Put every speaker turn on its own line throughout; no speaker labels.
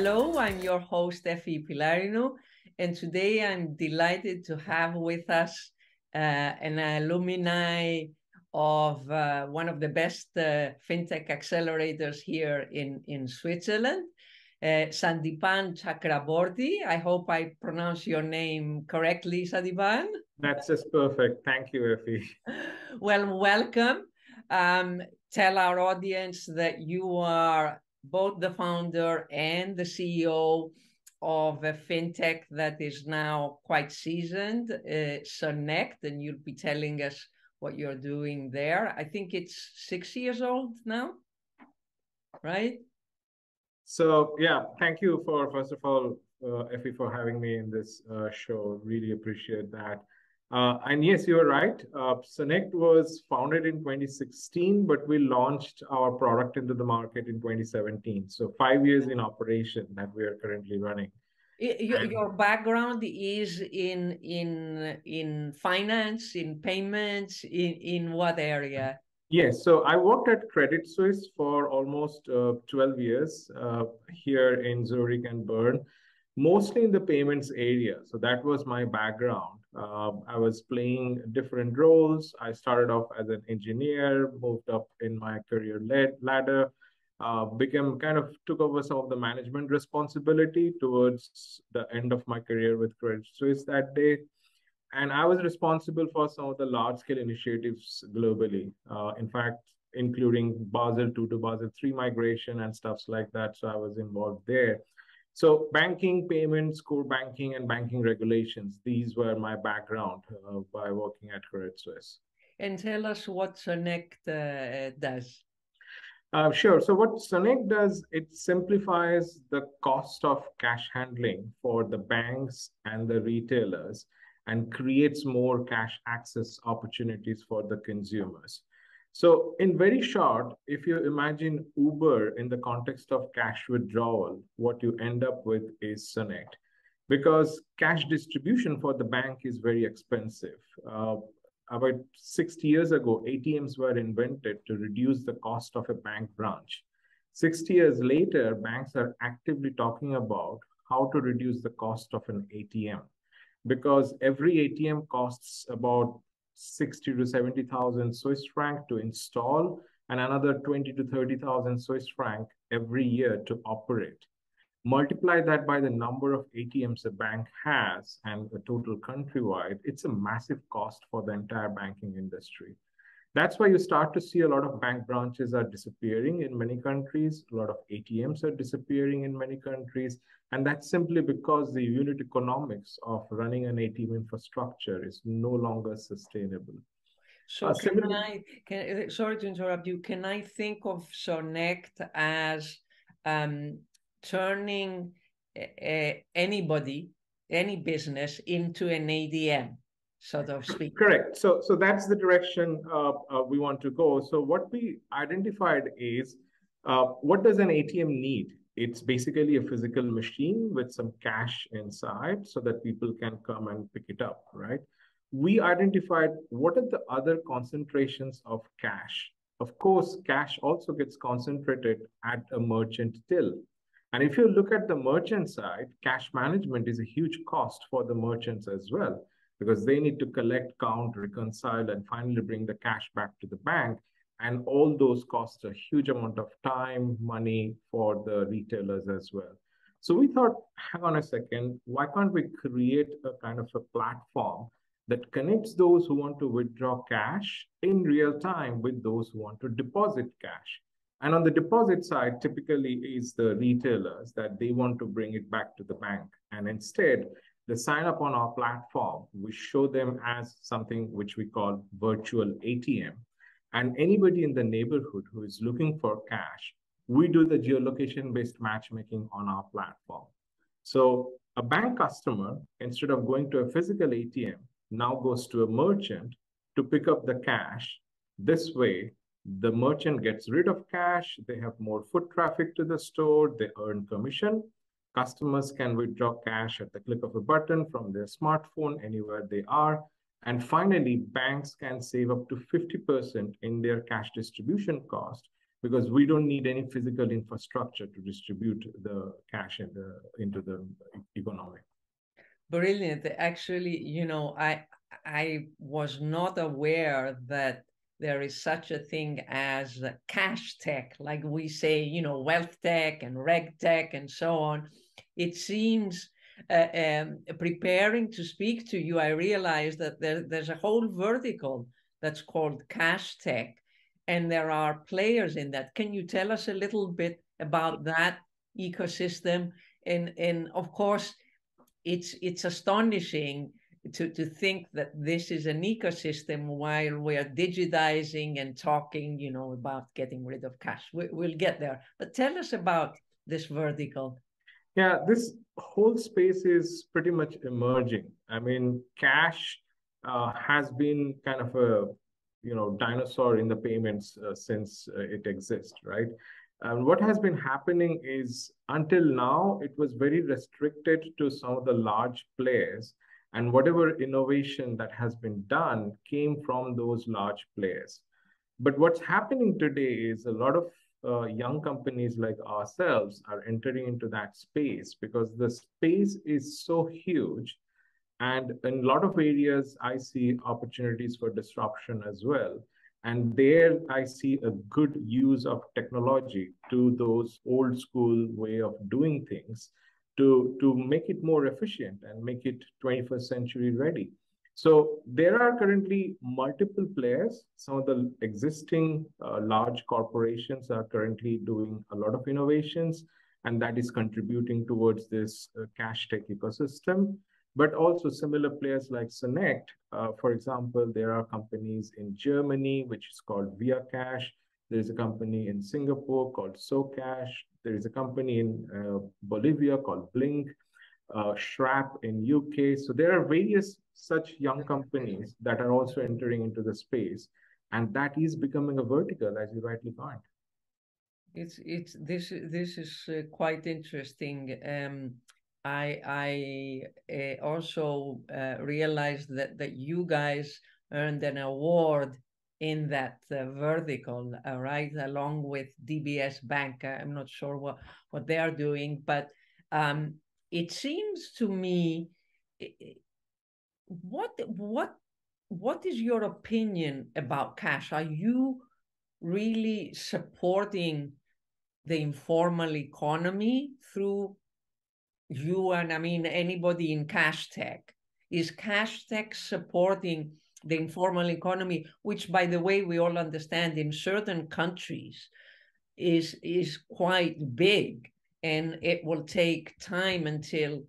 Hello, I'm your host, Efi Pylarinou, and today I'm delighted to have with us an alumni of one of the best fintech accelerators here in Switzerland, Sandipan Chakraborty. I hope I pronounce your name correctly, Sandipan.
That's just perfect. Thank you, Efi.
Well, welcome. Tell our audience that you are both the founder and the CEO of a fintech that is now quite seasoned, SONECT, and you'll be telling us what you're doing there. I think it's 6 years old now, right?
So yeah, thank you for, first of all, Efi, for having me in this show. Really appreciate that. And yes, you are right. SONECT was founded in 2016, but we launched our product into the market in 2017. So 5 years in operation that we are currently running.
Your background is in finance, in payments, in what area?
Yes, so I worked at Credit Suisse for almost 12 years here in Zurich and Bern, mostly in the payments area. So that was my background. I was playing different roles. I started off as an engineer, moved up in my career ladder, took over some of the management responsibility towards the end of my career with Credit Suisse that day. And I was responsible for some of the large-scale initiatives globally. In fact, including Basel II to Basel III migration and stuff like that. So I was involved there. So banking, payments, core banking, and banking regulations, these were my background by working at Credit Suisse.
And tell us what SONECT does.
Sure. So what SONECT does, it simplifies the cost of cash handling for the banks and the retailers and creates more cash access opportunities for the consumers. So in very short, if you imagine Uber in the context of cash withdrawal, what you end up with is SONECT, because cash distribution for the bank is very expensive. About 60 years ago, ATMs were invented to reduce the cost of a bank branch. 60 years later, banks are actively talking about how to reduce the cost of an ATM, because every ATM costs about 60 to 70,000 Swiss franc to install and another 20 to 30,000 Swiss franc every year to operate. Multiply that by the number of ATMs a bank has and the total countrywide, it's a massive cost for the entire banking industry. That's why you start to see a lot of bank branches are disappearing in many countries. A lot of ATMs are disappearing in many countries. And that's simply because the unit economics of running an ATM infrastructure is no longer sustainable.
So sorry to interrupt you, can I think of SONECT as turning anybody, any business into an ATM, so to speak?
Correct. So that's the direction we want to go. So what we identified is, what does an ATM need? It's basically a physical machine with some cash inside so that people can come and pick it up, right? We identified what are the other concentrations of cash. Of course, cash also gets concentrated at a merchant till. And if you look at the merchant side, cash management is a huge cost for the merchants as well, because they need to collect, count, reconcile, and finally bring the cash back to the bank. And all those cost a huge amount of time, money for the retailers as well. So we thought, hang on a second, why can't we create a kind of a platform that connects those who want to withdraw cash in real time with those who want to deposit cash? And on the deposit side, typically is the retailers that they want to bring it back to the bank. And instead, they sign up on our platform. We show them as something which we call virtual ATM. And anybody in the neighborhood who is looking for cash, we do the geolocation-based matchmaking on our platform. So a bank customer, instead of going to a physical ATM, now goes to a merchant to pick up the cash. This way, the merchant gets rid of cash, they have more foot traffic to the store, they earn commission. Customers can withdraw cash at the click of a button from their smartphone anywhere they are. And finally, banks can save up to 50% in their cash distribution cost because we don't need any physical infrastructure to distribute the cash into the economy.
Brilliant. Actually, I was not aware that there is such a thing as cash tech, like we say, wealth tech and reg tech and so on. It seems preparing to speak to you, I realized that there's a whole vertical that's called cash tech, and there are players in that. Can you tell us a little bit about that ecosystem? And of course, it's astonishing to think that this is an ecosystem while we are digitizing and talking, about getting rid of cash. We'll get there. But tell us about this vertical.
Yeah, this whole space is pretty much emerging. I mean, cash has been kind of a dinosaur in the payments since it exists, right? And what has been happening is until now, it was very restricted to some of the large players. And whatever innovation that has been done came from those large players. But what's happening today is a lot of young companies like ourselves are entering into that space because the space is so huge. And in a lot of areas, I see opportunities for disruption as well. And there I see a good use of technology to those old school way of doing things to make it more efficient and make it 21st century ready. So there are currently multiple players. Some of the existing large corporations are currently doing a lot of innovations, and that is contributing towards this cash tech ecosystem. But also similar players like SONECT. For example, there are companies in Germany, which is called Via Cash. There is a company in Singapore called SoCash. There is a company in Bolivia called Blink. Shrap in UK. So there are various such young companies that are also entering into the space, and that is becoming a vertical, as you rightly point.
This is quite interesting. I also realized that you guys earned an award in that vertical, right, along with DBS Bank. I'm not sure what they are doing, but it seems to me, what is your opinion about cash? Are you really supporting the informal economy through you and anybody in cash tech? Is cash tech supporting the informal economy, which, by the way, we all understand in certain countries is quite big, and it will take time until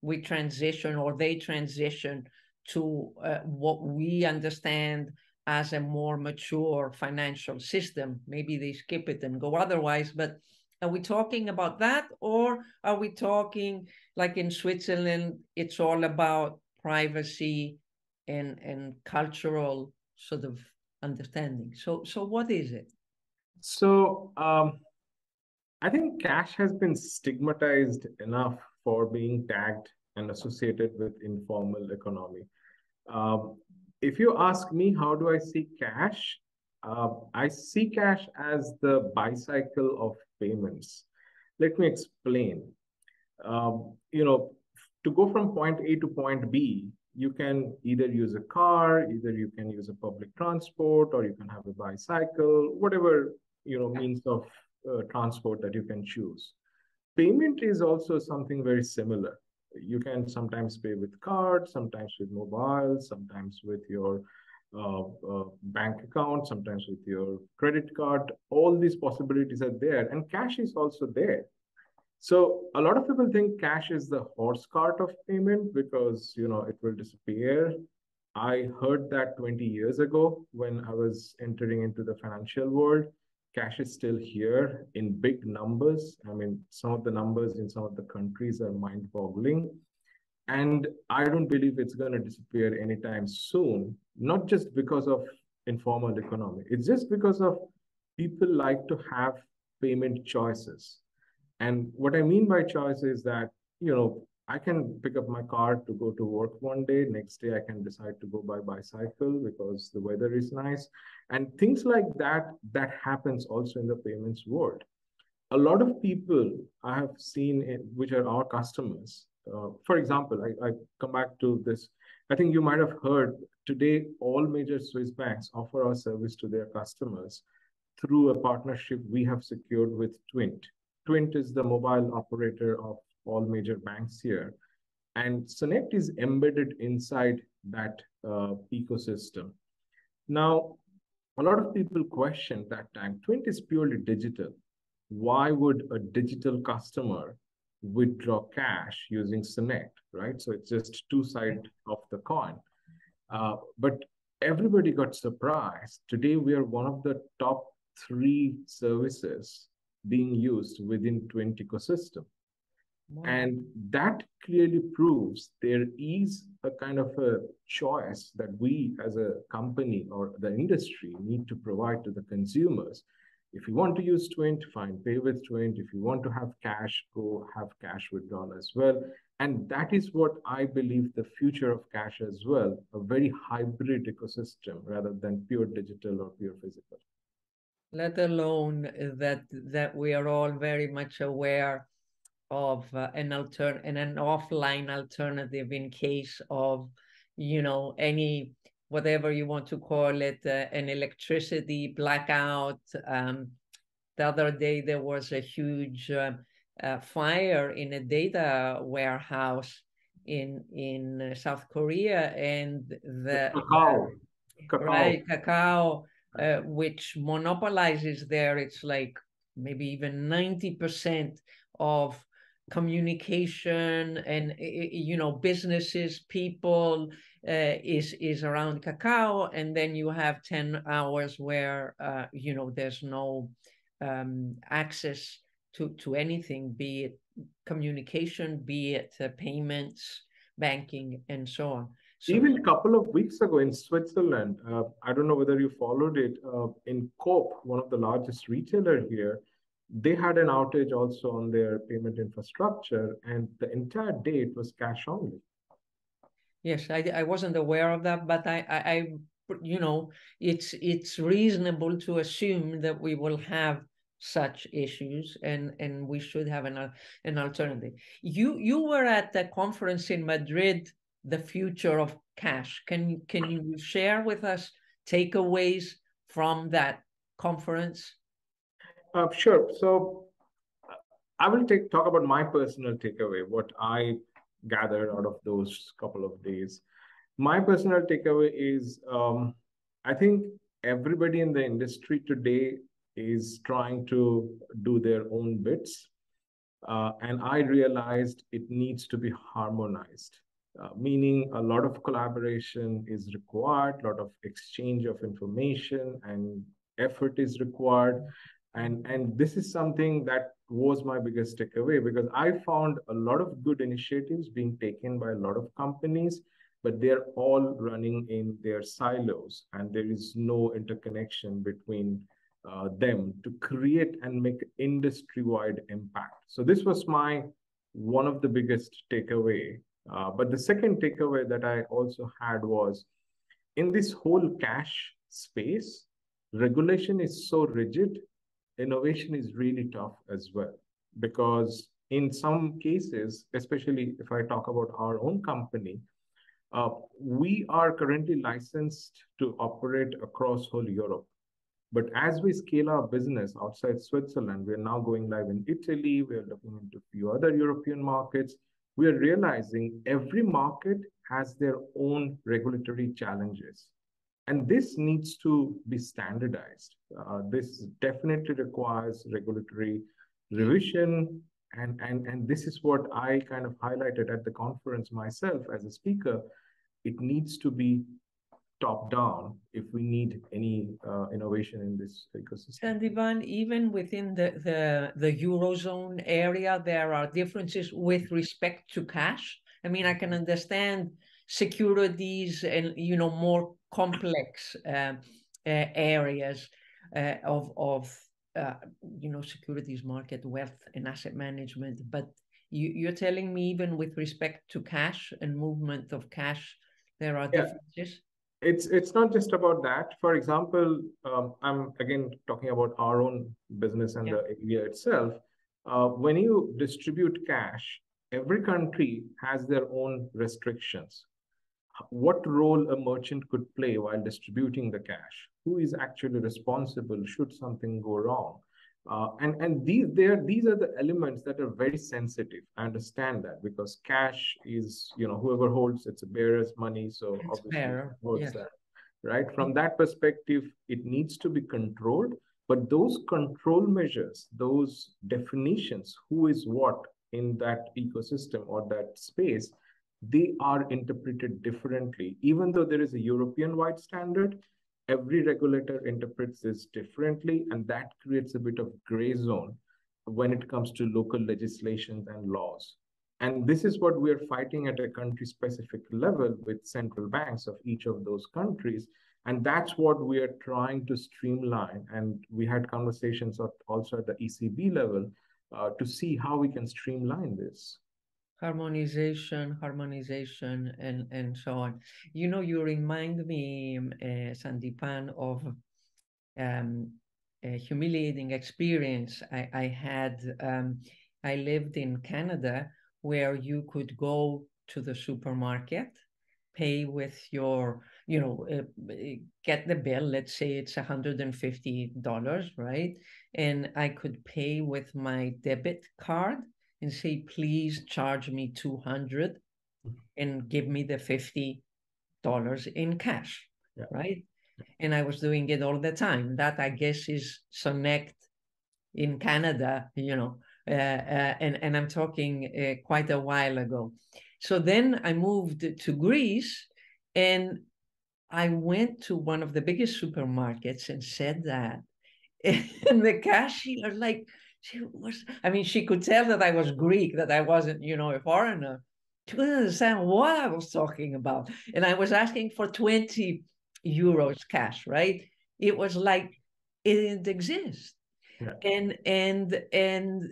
we transition or they transition to what we understand as a more mature financial system. Maybe they skip it and go otherwise, but are we talking about that, or are we talking like in Switzerland, it's all about privacy and cultural sort of understanding? So what is it?
So I think cash has been stigmatized enough for being tagged and associated with informal economy. If you ask me, how do I see cash? I see cash as the bicycle of payments. Let me explain. To go from point A to point B, you can either use a car, either you can use a public transport, or you can have a bicycle, whatever means of transport that you can choose. Payment is also something very similar. You can sometimes pay with card, sometimes with mobile, sometimes with your bank account, sometimes with your credit card. All these possibilities are there, and cash is also there. So a lot of people think cash is the horse cart of payment because it will disappear. I heard that 20 years ago when I was entering into the financial world. Cash is still here in big numbers. I mean, some of the numbers in some of the countries are mind-boggling. And I don't believe it's going to disappear anytime soon, not just because of informal economy. It's just because of people like to have payment choices. And what I mean by choice is that, I can pick up my car to go to work one day. Next day, I can decide to go by bicycle because the weather is nice. And things like that, that happens also in the payments world. A lot of people I have seen, which are our customers. For example, I come back to this. I think you might have heard today, all major Swiss banks offer our service to their customers through a partnership we have secured with Twint. Twint is the mobile operator of all major banks here. And Sonect is embedded inside that ecosystem. Now, a lot of people questioned that time. Twint is purely digital. Why would a digital customer withdraw cash using Sonect, right? So it's just two sides of the coin. But everybody got surprised. Today, we are one of the top 3 services being used within Twint ecosystem. Wow. And that clearly proves there is a kind of a choice that we as a company or the industry need to provide to the consumers. If you want to use Twint, fine, pay with Twint. If you want to have cash, go have cash withdrawal as well. And that is what I believe the future of cash as well, a very hybrid ecosystem rather than pure digital or pure physical.
Let alone that we are all very much aware of an offline alternative in case of, any, whatever you want to call it, an electricity blackout. The other day, there was a huge fire in a data warehouse in South Korea, and cacao, which monopolizes there. It's like maybe even 90% of communication and businesses, people is around cacao, and then you have 10 hours where there's no access to anything, be it communication, be it payments, banking, and so on. So,
even a couple of weeks ago in Switzerland, I don't know whether you followed it, in 𝐀𝐁𝐎F, one of the largest retailer here, they had an outage also on their payment infrastructure, and the entire day it was cash only.
Yes, I wasn't aware of that, but I it's reasonable to assume that we will have such issues, and we should have an alternative. You were at the conference in Madrid, the future of cash. Can you share with us takeaways from that conference?
Sure. So I will talk about my personal takeaway, what I gathered out of those couple of days. My personal takeaway is, I think everybody in the industry today is trying to do their own bits. And I realized it needs to be harmonized, meaning a lot of collaboration is required, a lot of exchange of information and effort is required. And this is something that was my biggest takeaway, because I found a lot of good initiatives being taken by a lot of companies, but they're all running in their silos, and there is no interconnection between them to create and make industry-wide impact. So this was one of the biggest takeaway. But the second takeaway that I also had was, in this whole cash space, regulation is so rigid, innovation is really tough as well, because in some cases, especially if I talk about our own company, we are currently licensed to operate across whole Europe. But as we scale our business outside Switzerland, we're now going live in Italy, we're looking into a few other European markets. We are realizing every market has their own regulatory challenges. And this needs to be standardized. This definitely requires regulatory revision. And this is what I kind of highlighted at the conference myself as a speaker. It needs to be top down if we need any innovation in this ecosystem.
Sandipan, even within the Eurozone area, there are differences with respect to cash. I mean, I can understand securities and more complex areas of securities market, wealth and asset management, but you're telling me even with respect to cash and movement of cash, there are differences?
It's not just about that. For example, I'm again talking about our own business and the area itself. When you distribute cash, every country has their own restrictions. What role a merchant could play while distributing the cash? Who is actually responsible should something go wrong? And these are the elements that are very sensitive. I understand that because cash is, whoever holds it's a bearer's money, so
It's
obviously
fair.
holds that, right? From that perspective, it needs to be controlled. But those control measures, those definitions, who is what in that ecosystem or that space, they are interpreted differently. Even though there is a European-wide standard, every regulator interprets this differently, and that creates a bit of gray zone when it comes to local legislations and laws. And this is what we're fighting at a country-specific level with central banks of each of those countries. And that's what we are trying to streamline. And we had conversations also at the ECB level to see how we can streamline this.
Harmonization, and so on. You remind me, Sandipan, of a humiliating experience I had. I lived in Canada where you could go to the supermarket, pay with your, get the bill, let's say it's $150, right? And I could pay with my debit card and say, please charge me 200 and give me the $50 in cash, right? And I was doing it all the time. That, I guess, is SONECT in Canada, and I'm talking quite a while ago. So then I moved to Greece, and I went to one of the biggest supermarkets and said that. And the cashier, she could tell that I was Greek, that I wasn't, a foreigner. She couldn't understand what I was talking about. And I was asking for 20 euros cash, right? It was like it didn't exist. Yeah. And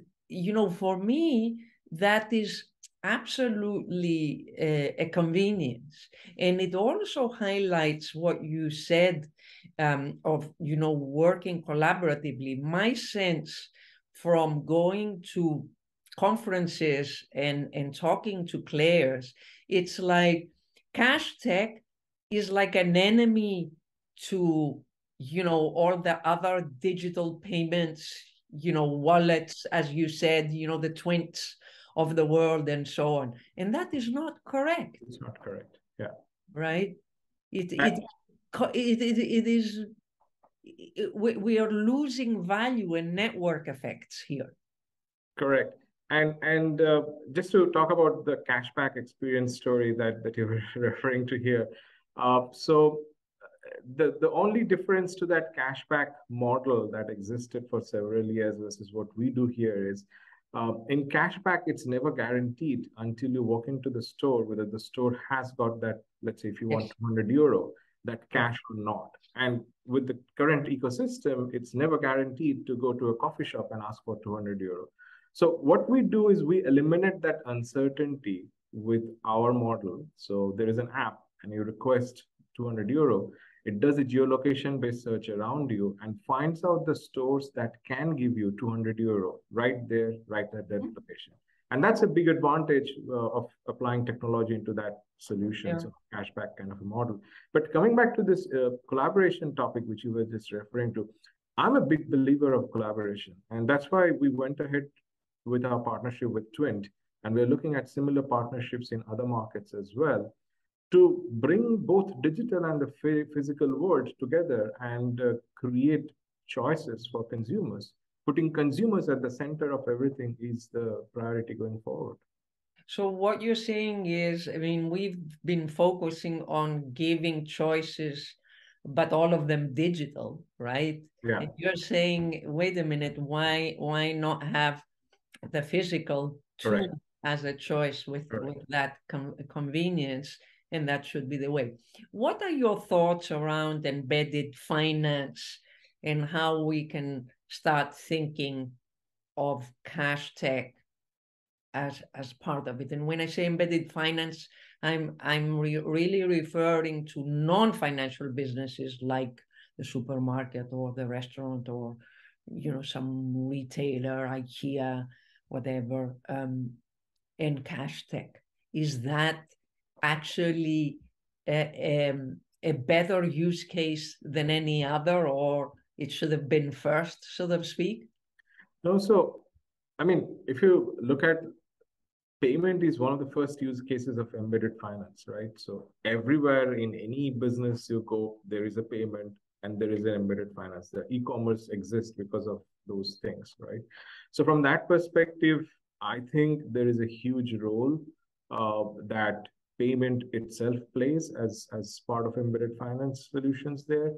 for me, that is absolutely a convenience. And it also highlights what you said of, working collaboratively. My sense from going to conferences and talking to players, it's like CashTech is like an enemy to, all the other digital payments, wallets, as you said, the Twints of the world and so on. And that is not correct.
It's not correct. Yeah.
Right? It is, we are losing value and network effects here.
Correct. And just to talk about the cashback experience story that you were referring to here. So the only difference to that cashback model that existed for several years versus what we do here is in cashback, it's never guaranteed until you walk into the store, whether the store has got that, let's say if you want 200 euro, that cash or not. And with the current ecosystem, it's never guaranteed to go to a coffee shop and ask for 200 euro. So what we do is we eliminate that uncertainty with our model. So there is an app and you request 200 euro. It does a geolocation-based search around you and finds out the stores that can give you 200 euro right there, right at that location. And that's a big advantage of applying technology into that solution, so cashback kind of a model. But coming back to this collaboration topic, which you were just referring to, I'm a big believer of collaboration. And that's why we went ahead with our partnership with Twint. And we're looking at similar partnerships in other markets as well, to bring both digital and the physical world together and create choices for consumers. Putting consumers at the center of everything is the priority going forward.
So what you're saying is, we've been focusing on giving choices, but all of them digital, right?
Yeah.
And you're saying, wait a minute, why not have the physical tool as a choice with that convenience? And that should be the way. What are your thoughts around embedded finance and how we can start thinking of CashTech as part of it. And when I say embedded finance, I'm really referring to non-financial businesses like the supermarket or the restaurant or some retailer, IKEA, whatever, and CashTech. Is that actually a better use case than any other, or it should have been first, so to speak?
No, so I mean, if you look at payment is one of the first use cases of embedded finance, right? So everywhere in any business you go, there is a payment and there is an embedded finance. The e-commerce exists because of those things, right? So from that perspective, I think there is a huge role that payment itself plays as part of embedded finance solutions there.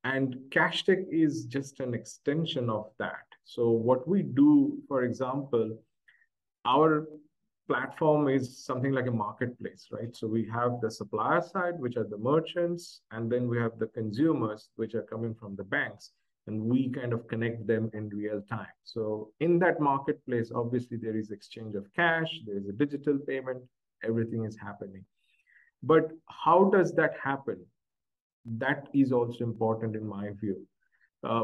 And CashTech is just an extension of that. So what we do, for example, our platform is something like a marketplace, right? So we have the supplier side, which are the merchants, and then we have the consumers, which are coming from the banks, and we kind of connect them in real time. So in that marketplace, obviously there is exchange of cash, there is a digital payment, everything is happening. But how does that happen? That is also important in my view.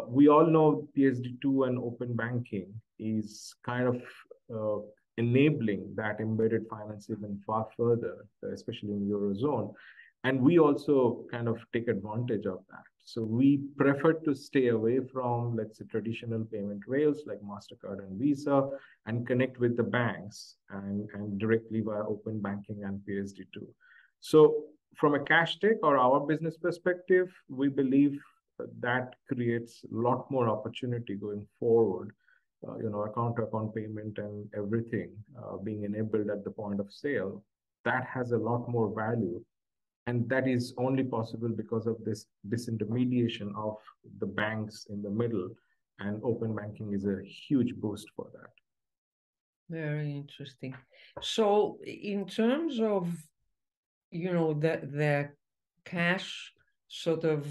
We all know PSD2 and open banking is kind of enabling that embedded finance even far further, especially in Eurozone. And we also kind of take advantage of that. So we prefer to stay away from, let's say, traditional payment rails like MasterCard and Visa and connect with the banks and directly via open banking and PSD2. So from a CashTech or our business perspective, we believe that creates a lot more opportunity going forward. Account-to-account payment and everything being enabled at the point of sale, that has a lot more value. And that is only possible because of this disintermediation of the banks in the middle. And open banking is a huge boost for that.
Very interesting. So in terms of, the cash sort of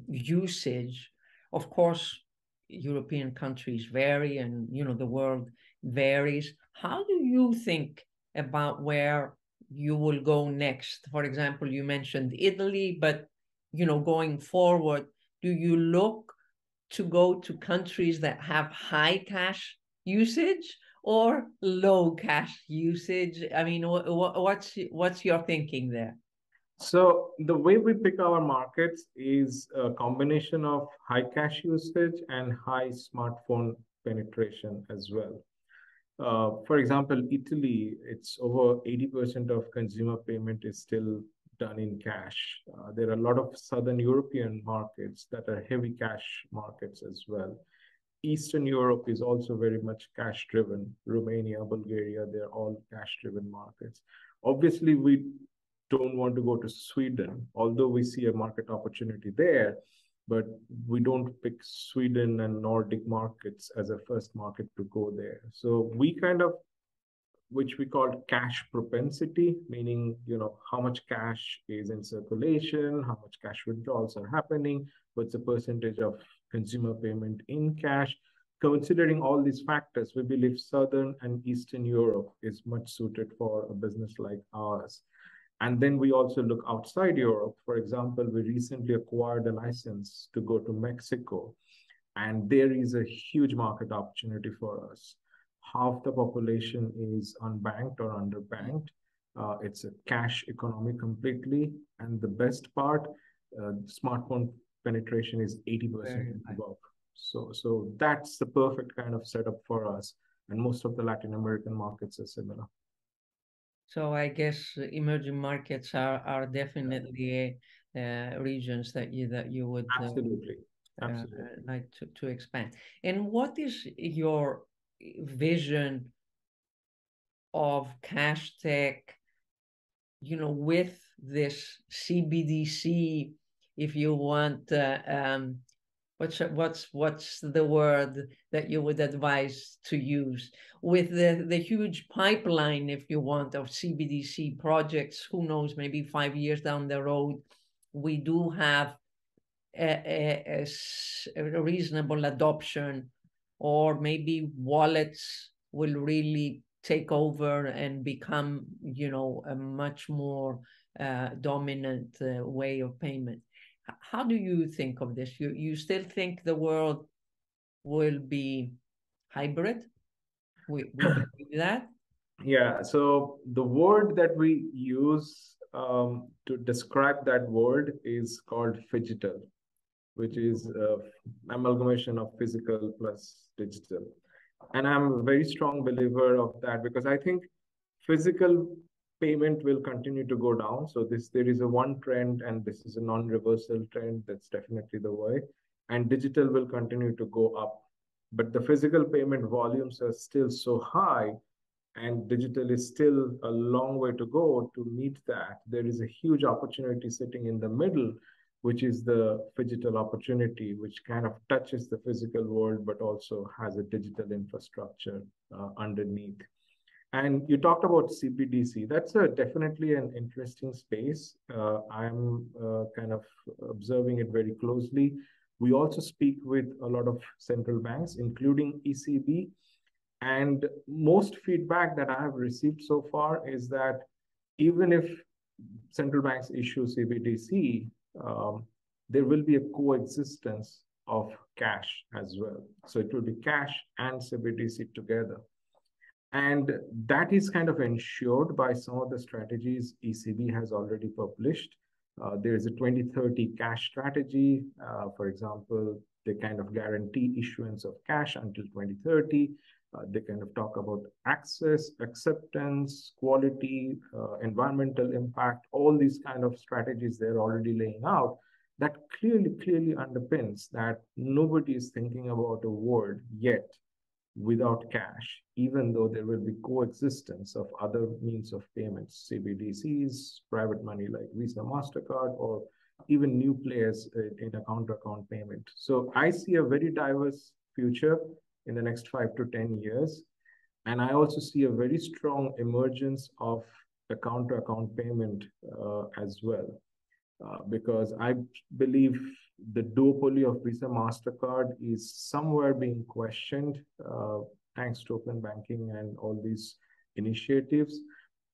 usage, of course, European countries vary and, the world varies. How do you think about where you will go next? For example, you mentioned Italy, but, going forward, do you look to go to countries that have high cash usage or low cash usage? I mean, what's your thinking there?
So the way we pick our markets is a combination of high cash usage and high smartphone penetration as well. For example, Italy, it's over 80% of consumer payment is still done in cash. There are a lot of Southern European markets that are heavy cash markets as well. Eastern Europe is also very much cash driven. Romania, Bulgaria, they're all cash driven markets. Obviously, we don't want to go to Sweden, although we see a market opportunity there, but we don't pick Sweden and Nordic markets as a first market to go there. So we kind of, which we call cash propensity, meaning, how much cash is in circulation, how much cash withdrawals are happening, what's the percentage of consumer payment in cash. Considering all these factors, we believe Southern and Eastern Europe is much suited for a business like ours. And then we also look outside Europe. For example, we recently acquired a license to go to Mexico, and there is a huge market opportunity for us. Half the population is unbanked or underbanked. It's a cash economy completely. And the best part, smartphone penetration is 80% and above. So that's the perfect kind of setup for us. And most of the Latin American markets are similar.
So I guess emerging markets are definitely regions that you would
absolutely
like to expand. And what is your vision of CashTech, with this CBDC, if you want? What's the word that you would advise to use, with the huge pipeline, if you want, of CBDC projects? Who knows, maybe 5 years down the road, we do have a reasonable adoption, or maybe wallets will really take over and become, a much more dominant way of payment. How do you think of this? You still think the world will be hybrid? We believe that?
Yeah, so the word that we use to describe that word is called phygital, which is amalgamation of physical plus digital. And I'm a very strong believer of that because I think physical payment will continue to go down. So there is a one trend, and this is a non-reversal trend. That's definitely the way. And digital will continue to go up. But the physical payment volumes are still so high, and digital is still a long way to go to meet that. There is a huge opportunity sitting in the middle, which is the phygital opportunity, which kind of touches the physical world, but also has a digital infrastructure underneath. And you talked about CBDC. That's definitely an interesting space. I'm kind of observing it very closely. We also speak with a lot of central banks, including ECB. And most feedback that I have received so far is that even if central banks issue CBDC, there will be a coexistence of cash as well. So it will be cash and CBDC together. And that is kind of ensured by some of the strategies ECB has already published. There is a 2030 cash strategy. For example, they kind of guarantee issuance of cash until 2030. They kind of talk about access, acceptance, quality, environmental impact, all these kind of strategies they're already laying out that clearly underpins that nobody is thinking about a world yet without cash, even though there will be coexistence of other means of payments, CBDCs, private money like Visa, MasterCard, or even new players in account-to-account payment. So I see a very diverse future in the next 5 to 10 years. And I also see a very strong emergence of account-to-account payment as well. Because I believe the duopoly of Visa MasterCard is somewhere being questioned thanks to open banking and all these initiatives.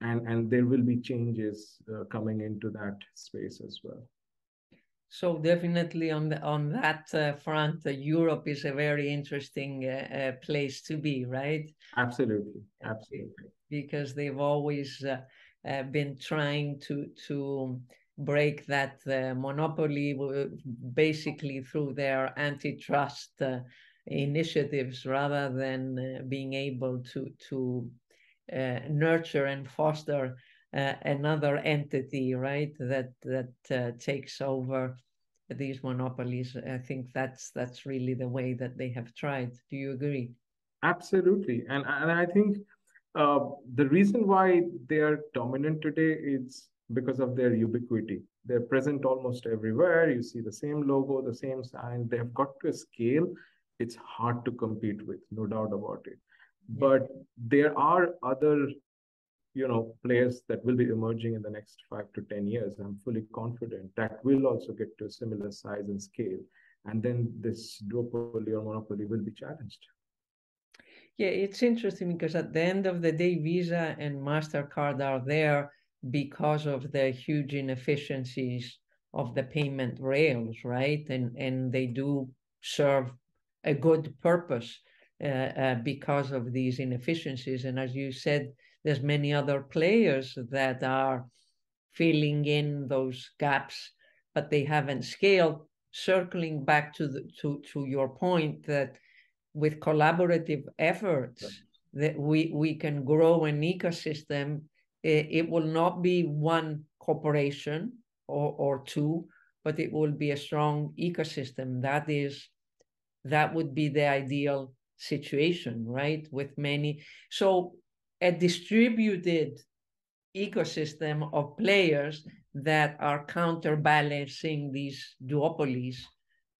And there will be changes coming into that space as well.
So definitely on that front, Europe is a very interesting place to be, right?
Absolutely.
Because they've always been trying to break that monopoly basically through their antitrust initiatives rather than being able to nurture and foster another entity, right, that takes over these monopolies. I think that's really the way that they have tried. Do you agree?
Absolutely. And I think the reason why they are dominant today is because of their ubiquity. They're present almost everywhere. You see the same logo, the same sign. They have got to a scale it's hard to compete with, no doubt about it. But there are other players that will be emerging in the next 5 to 10 years. I'm fully confident that will also get to a similar size and scale. And then this duopoly or monopoly will be challenged.
Yeah, it's interesting because at the end of the day, Visa and MasterCard are there because of the huge inefficiencies of the payment rails, right? And they do serve a good purpose because of these inefficiencies. And as you said, there's many other players that are filling in those gaps, but they haven't scaled. Circling back to your point that with collaborative efforts that we can grow an ecosystem. It will not be one corporation or two, but it will be a strong ecosystem. That would be the ideal situation, right? With many, so a distributed ecosystem of players that are counterbalancing these duopolies,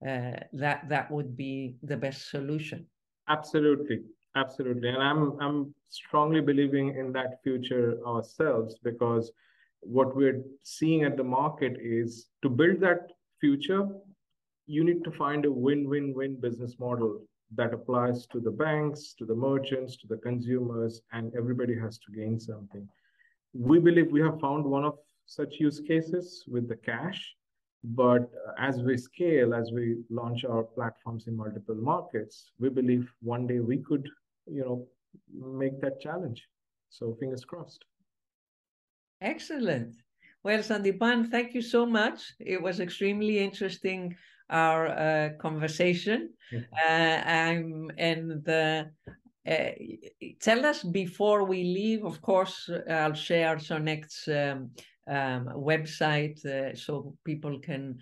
that would be the best solution.
Absolutely. And I'm strongly believing in that future ourselves, because what we're seeing at the market is to build that future, you need to find a win-win-win business model that applies to the banks, to the merchants, to the consumers, and everybody has to gain something. We believe we have found one of such use cases with the cash, but as we scale, as we launch our platforms in multiple markets, we believe one day we could, make that challenge. So fingers crossed.
Excellent. Well, Sandipan, thank you so much. It was extremely interesting, our conversation. Tell us before we leave, of course, I'll share SONECT's website so people can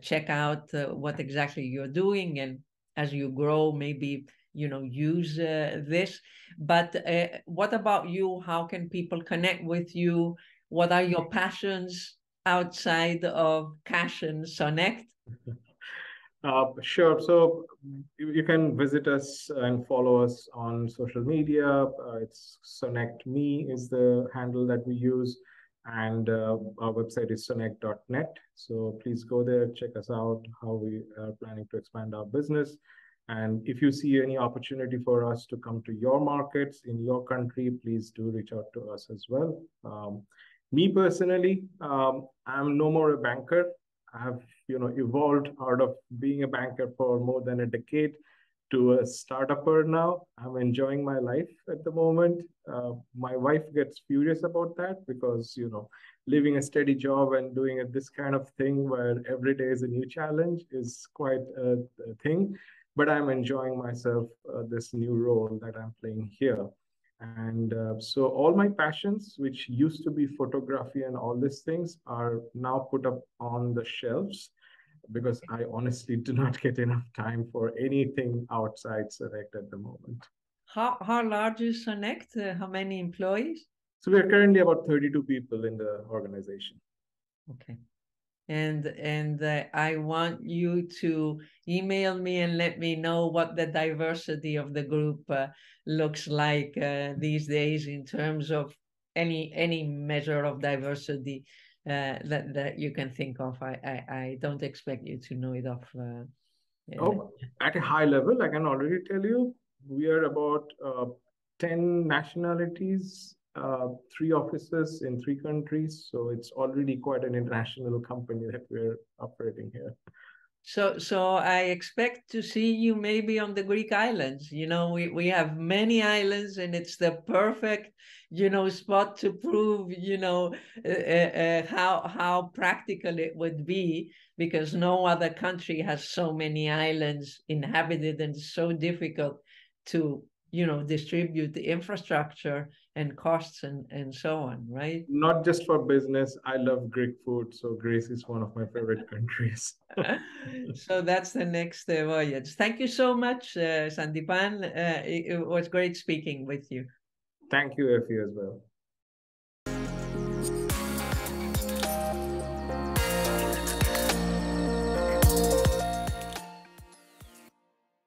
check out what exactly you're doing, and as you grow, maybe use this. But what about you? How can people connect with you? What are your passions outside of Cash and SONECT?
Sure. So you can visit us and follow us on social media. It's SONECT Me is the handle that we use. And our website is sonect.net. So please go there, check us out, how we are planning to expand our business. And if you see any opportunity for us to come to your markets in your country, please do reach out to us as well. Me personally, I'm no more a banker. I have evolved out of being a banker for more than a decade to a startupper now. I'm enjoying my life at the moment. My wife gets furious about that because, living a steady job and doing this kind of thing where every day is a new challenge is quite a thing. But I'm enjoying myself, this new role that I'm playing here. And so all my passions, which used to be photography and all these things, are now put up on the shelves because I honestly do not get enough time for anything outside SONECT at the moment.
How large is SONECT? How many employees?
So we're currently about 32 people in the organization.
Okay. And I want you to email me and let me know what the diversity of the group looks like these days in terms of any measure of diversity that you can think of. I don't expect you to know it off.
At a high level, I can already tell you, we are about 10 nationalities, 3 offices in 3 countries. So it's already quite an international company that we're operating here.
So I expect to see you maybe on the Greek islands. We have many islands, and it's the perfect, spot to prove, how practical it would be, because no other country has so many islands inhabited, and so difficult to, distribute the infrastructure and costs and so on, right?
Not just for business. I love Greek food. So Greece is one of my favorite countries.
So that's the next voyage. Thank you so much, Sandipan. It was great speaking with you.
Thank you, Efi, as well.